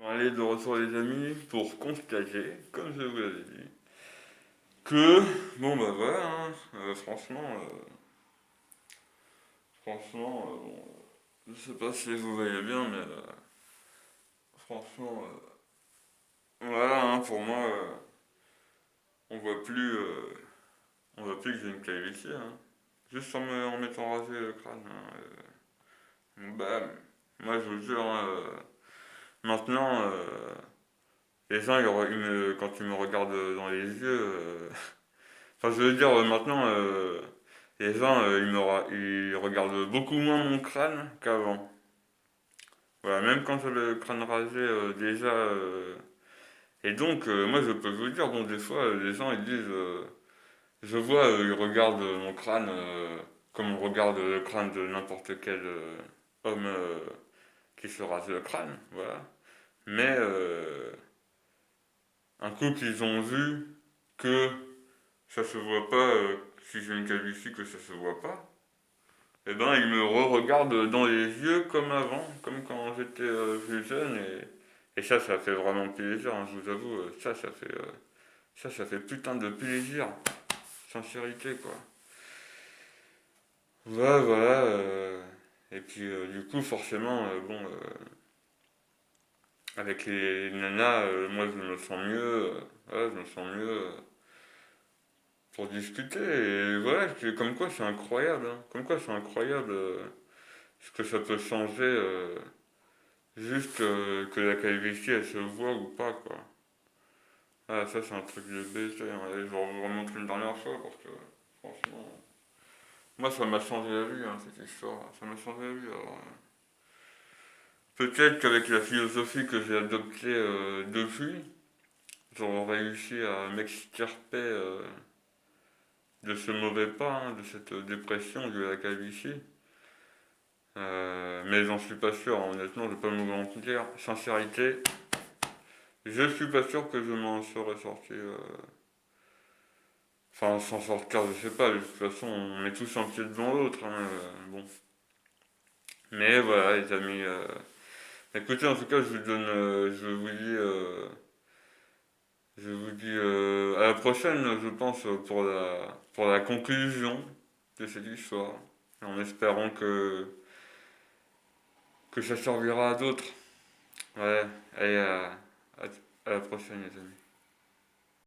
Allez, de retour les amis, pour constater, comme je vous l'avais dit, que, bon bah voilà, hein, bon, je sais pas si vous voyez bien, mais franchement, voilà, hein, pour moi, on voit plus, on voit plus que j'ai une calvitie, hein, juste en m'étant rasé le crâne, hein, bah, moi je vous jure, hein, maintenant, les gens, quand ils me regardent dans les yeux, enfin, je veux dire, maintenant, les gens, ils regardent beaucoup moins mon crâne qu'avant. Voilà, même quand j'avais le crâne rasé, déjà. Et donc, moi, je peux vous dire, bon, des fois, les gens, ils disent, je vois, ils regardent mon crâne comme on regarde le crâne de n'importe quel homme qui se rase le crâne, voilà. Mais un coup qu'ils ont vu que ça se voit pas, si j'ai une calvitie, que ça se voit pas, eh ben, il me re-regarde dans les yeux comme avant, comme quand j'étais plus jeune. Et ça fait vraiment plaisir, hein, je vous avoue. Ça fait putain de plaisir. Sincérité, quoi. Ouais, voilà. Et puis, du coup, forcément, bon, avec les nanas, moi, je me sens mieux. Ouais, je me sens mieux pour discuter. Et voilà, comme quoi c'est incroyable. Hein. Comme quoi c'est incroyable ce que ça peut changer. Juste que la calvitie elle se voit ou pas quoi. Ah ça c'est un truc de baiser, hein. Et je vous remontre une dernière fois parce que franchement. Moi ça m'a changé la vie hein, cette histoire. Ça m'a changé la vie. Alors, peut-être qu'avec la philosophie que j'ai adoptée depuis, j'aurais réussi à m'extirper de ce mauvais pas, hein, de cette dépression due à la calvitie. Mais j'en suis pas sûr, hein. Honnêtement, je vais pas me mentir. Sincérité, je suis pas sûr que je m'en serais sorti. Enfin, s'en sortir, je sais pas, de toute façon, on met tous un pied devant l'autre, hein, bon. Mais voilà, les amis. Écoutez, en tout cas, je vous dis à la prochaine, je pense, pour la conclusion de cette histoire. En espérant que ça servira à d'autres. Ouais, allez, à la prochaine, les amis.